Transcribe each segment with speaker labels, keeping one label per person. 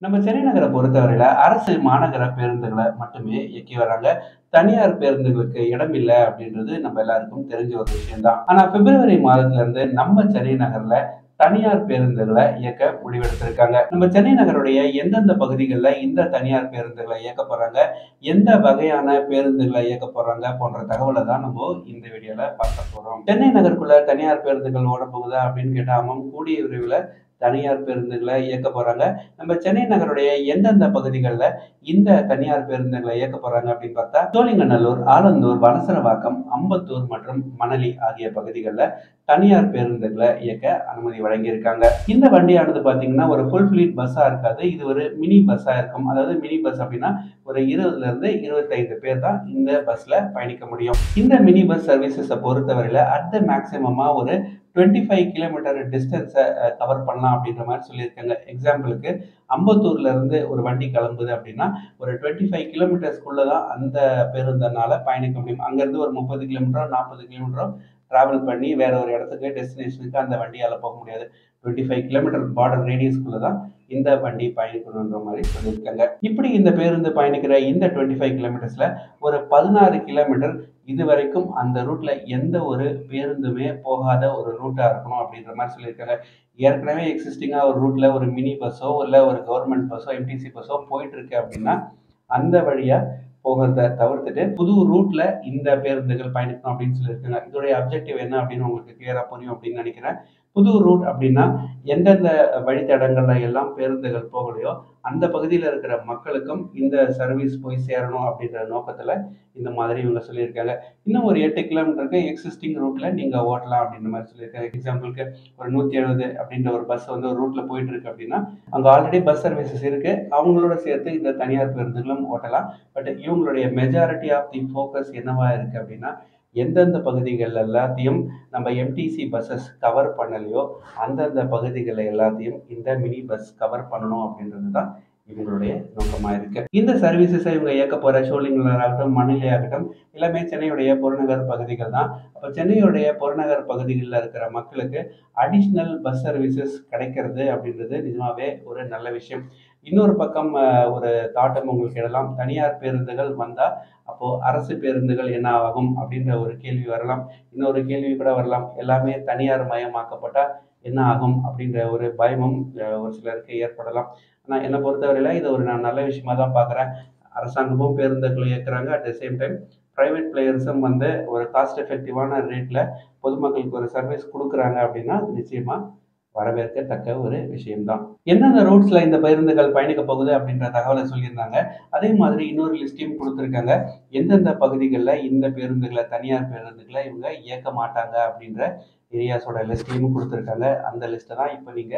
Speaker 1: நம்ம சென்னை நகர பொறுத்தவரையில அரசு மாநகர பேருந்துகள மட்டுமே இயக்கி வராங்க. தனியார் பேருந்துகளுக்கு இடம் இல்ல அப்படின்றது நம்ம எல்லாருக்கும் தெரிஞ்ச ஒரு விஷயம் தான். ஆனா பிப்ரவரி மாதத்துல இருந்து நம்ம சென்னை நகர்ல தனியார் பேருந்துகள இயக்க முடிவெடுத்திருக்காங்க. நம்ம சென்னை நகருடைய எந்தெந்த பகுதிகள்ல இந்த தனியார் பேருந்துகள இயக்க போறாங்க, எந்த வகையான பேருந்துகள இயக்க போறாங்க போன்ற தகவல தான் நம்ம இந்த வீடியோல பார்க்க போறோம். சென்னை நகருக்குள்ள தனியார் பேருந்துகள் ஓடப் போகுதா அப்படின்னு கேட்டா ஆமாம், கூடிய விரைவில தனியார் பேருந்துகள இயக்க போறாங்க. நம்ம சென்னை நகருடைய எந்தெந்த பகுதிகள்ல இந்த தனியார் பேருந்துகளை இயக்க போறாங்க அப்படின்னு பார்த்தா சோழிங்கநல்லூர், ஆலந்தூர், வளசரவாக்கம், அம்பத்தூர் மற்றும் மணலி ஆகிய பகுதிகள்ல தனியார் பேருந்துகளை இயக்க அனுமதி வழங்கியிருக்காங்க. இந்த வண்டியானது பாத்தீங்கன்னா ஒரு ஃபுல் ஃபிளீட் பஸ்ஸா இருக்காது. இது ஒரு மினி பஸ்ஸா இருக்கும். அதாவது மினி பஸ் அப்படின்னா ஒரு 20ல இருந்து 25 பேர் தான் இந்த பஸ்ல பயணிக்க முடியும். இந்த மினி பஸ் சர்வீசஸ பொறுத்தவரையில அட் த மேக்ஸிமமா ஒரு 25 கிலோமீட்டர் டிஸ்டன்ஸை கவர் பண்ணலாம் அப்படின்ற மாதிரி சொல்லியிருக்காங்க. எக்ஸாம்பிளுக்கு அம்பத்தூர்ல இருந்து ஒரு வண்டி கிளம்புது அப்படின்னா ஒரு 25 கிலோமீட்டர்ஸ்க்குள்ள தான் அந்த பேருந்தனால பயணிக்க முடியும். அங்கேருந்து ஒரு 30 கிலோமீட்டரோ 40 கிலோமீட்டரோ டிராவல் பண்ணி வேற ஒரு இடத்துக்கு டெஸ்டினேஷனுக்கு அந்த வண்டியால போக முடியாது. 25 கிலோமீட்டர் பார்டர் ரேடியஸ்க்குள்ள தான் இந்த வண்டி பயணிக்கணுன்ற மாதிரி சொல்லியிருக்காங்க. இப்படி இந்த பேருந்து பயணிக்கிற இந்த 25 கிலோமீட்டர்ஸ்ல ஒரு 16 கிலோமீட்டர் இதுவரைக்கும் அந்த ரூட்ல எந்த ஒரு பேருந்துமே போகாத ஒரு ரூட்டா இருக்கணும் அப்படின்ற மாதிரி சொல்லியிருக்காங்க. ஏற்கனவே எக்ஸிஸ்டிங்கா ஒரு ரூட்ல ஒரு மினி பஸ்ஸோ இல்ல ஒரு கவர்மெண்ட் பஸ்ஸோ, எம்டிசி பஸ்ஸோ போயிட்டு இருக்கு அப்படின்னா அந்த வழியா போகிறத தவிர்த்துட்டு புது ரூட்ல இந்த பேருந்துகள் பயணிக்கணும் அப்படின்னு சொல்லியிருக்காங்க. இதோடைய அப்ஜெக்டிவ் என்ன அப்படின்னு உங்களுக்கு கிளியரா புரியும் அப்படின்னு நினைக்கிறேன். புது ரூட் அப்படின்னா எந்தெந்த வழித்தடங்கள்ல எல்லாம் பேருந்துகள் போகலையோ அந்த பகுதியில் இருக்கிற மக்களுக்கும் இந்த சர்வீஸ் போய் சேரணும் அப்படின்ற நோக்கத்துல இந்த மாதிரி இவங்க சொல்லியிருக்காங்க. இன்னும் ஒரு 8 கிலோமீட்டருக்கு எக்ஸிஸ்டிங் ரூட்ல நீங்க ஓட்டலாம் அப்படின்ற மாதிரி சொல்லியிருக்காங்க. எக்ஸாம்பிளுக்கு ஒரு 170 அப்படின்ற ஒரு பஸ் வந்து ஒரு ரூட்ல போயிட்டு இருக்கு அப்படின்னா அங்க ஆல்ரெடி பஸ் சர்வீசஸ் இருக்கு. அவங்களோட சேர்த்து இந்த தனியார் பேருந்துகளும் ஓட்டலாம். பட் இவங்களுடைய மெஜாரிட்டி ஆஃப் தி ஃபோக்கஸ் என்னவா இருக்கு அப்படின்னா எந்தெந்த பகுதிகள் எல்லாத்தையும் நம்ம எம்டிசி பஸ்ஸஸ் கவர் பண்ணலையோ அந்தந்த பகுதிகளை எல்லாத்தையும் இந்த மினி பஸ் கவர் பண்ணணும் அப்படின்றது தான் இவங்களுடைய நோக்கமா இருக்கு. இந்த சர்வீசஸை இவங்க இயக்க போற ஷோலிங்கர் ஆகட்டும், மணலி ஆகட்டும் எல்லாமே சென்னையுடைய புறநகர் பகுதிகள் தான். அப்ப சென்னையுடைய புறநகர் பகுதிகளில் இருக்கிற மக்களுக்கு அடிஷ்னல் பஸ் சர்வீசஸ் கிடைக்கிறது அப்படின்றது நிஜமாவே ஒரு நல்ல விஷயம். இன்னொரு பக்கம் ஒரு தாட்டம் உங்களுக்கு இடலாம். தனியார் பேருந்துகள் வந்தா அப்போ அரசு பேருந்துகள் என்ன ஆகும் அப்படின்ற ஒரு கேள்வி வரலாம். இன்னொரு கேள்வி கூட வரலாம். எல்லாமே தனியார் மயமாக்கப்பட்டா என்ன ஆகும் அப்படின்ற ஒரு பயமும் ஒரு சிலருக்கு ஏற்படலாம். ஆனா என்னை பொறுத்தவரையில இது ஒரு நான் நல்ல விஷயமா தான் பார்க்குறேன். அரசாங்கமும் பேருந்துகளை இயக்குறாங்க. At the same time private பிளேயர்ஸும் வந்து ஒரு காஸ்ட் எஃபெக்டிவான ரேட்ல பொதுமக்களுக்கு ஒரு சர்வீஸ் குடுக்குறாங்க அப்படின்னா நிச்சயமா வரவேற்கத்தக்க ஒரு விஷயம் தான். எந்தெந்த ரூட்ஸ்ல இந்த பேருந்துகள் பயணிக்க போகுது அப்படின்ற தகவலை சொல்லியிருந்தாங்க. அதே மாதிரி இன்னொரு லிஸ்டையும் குடுத்திருக்காங்க. எந்தெந்த பகுதிகள்ல இந்த பேருந்துகள தனியார் பேருந்துகள இவங்க இயக்க மாட்டாங்க அப்படின்ற ஏரியாஸோட லிஸ்டையும் குடுத்திருக்காங்க. அந்த லிஸ்ட்ட தான் இப்ப நீங்க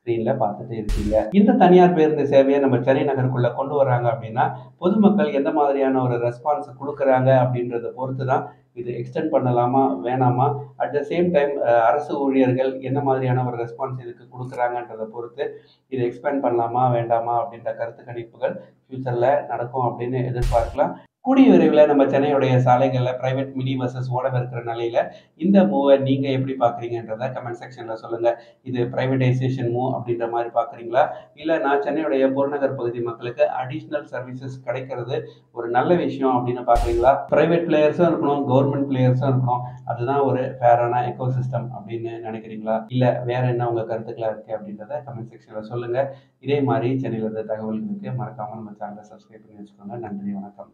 Speaker 1: ஸ்க்ரீன்ல பார்த்துட்டு இருக்கீங்க. இந்த தனியார் பேருந்து சேவைய நம்ம சென்னை நகருக்குள்ள கொண்டு வர்றாங்க அப்படின்னா, பொதுமக்கள் எந்த மாதிரியான ஒரு ரெஸ்பான்ஸ் குடுக்குறாங்க அப்படின்றத பொறுத்து தான் இது எக்ஸ்டெண்ட் பண்ணலாமா? வேணாமா? அட் த சேம் டைம் அரசு ஊழியர்கள் என்ன மாதிரியான ஒரு ரெஸ்பான்ஸ் இதுக்கு குடுக்குறாங்கன்றத பொறுத்து இத எக்ஸ்பேண்ட் பண்ணலாமா? வேண்டாமா? அப்படின்ற கருத்து கணிப்புகள் ஃபியூச்சர்ல நடக்கும் அப்படின்னு எதிர்பார்க்கலாம். கூடிய விரைவில நம்ம சென்னையுடைய சாலைகள்ல பிரைவேட் மினி பஸ்ஸஸ் ஓடவிருக்கிற நிலையில இந்த மூவ நீங்க எப்படி பார்க்குறீங்கன்றத கமெண்ட் செக்ஷன்ல சொல்லுங்க. இது பிரைவேடைசேஷன் மூவ் அப்படின்ற மாரி பார்க்குறீங்களா? இல்ல நான் சென்னையுடைய புறநகர் பகுதி மக்களுக்கு அடிஷனல் சர்வீசஸ் கிடைக்கிறது ஒரு நல்ல விஷயம் அப்படின்னு பார்க்குறீங்களா? பிரைவேட் பிளேயர்ஸும் இருக்கணும், கவர்ன்மெண்ட் பிளேயர்ஸும் இருக்கணும். அதுதான் ஒரு ஃபேரான எக்கோசிஸ்டம் அப்படின்னு நினைக்கிறீங்களா? இல்ல வேற என்ன உங்க கருத்துக்களா இருக்கு அப்படின்றத கமெண்ட் செக்ஷன்ல சொல்லுங்க. இதே மாரி சென்னையில இருந்த தகவல்களுக்கு மறக்காம நம்ம சேனலை சப்ஸ்கிரைப் பண்ணி வச்சுக்கோங்க. நன்றி, வணக்கம்.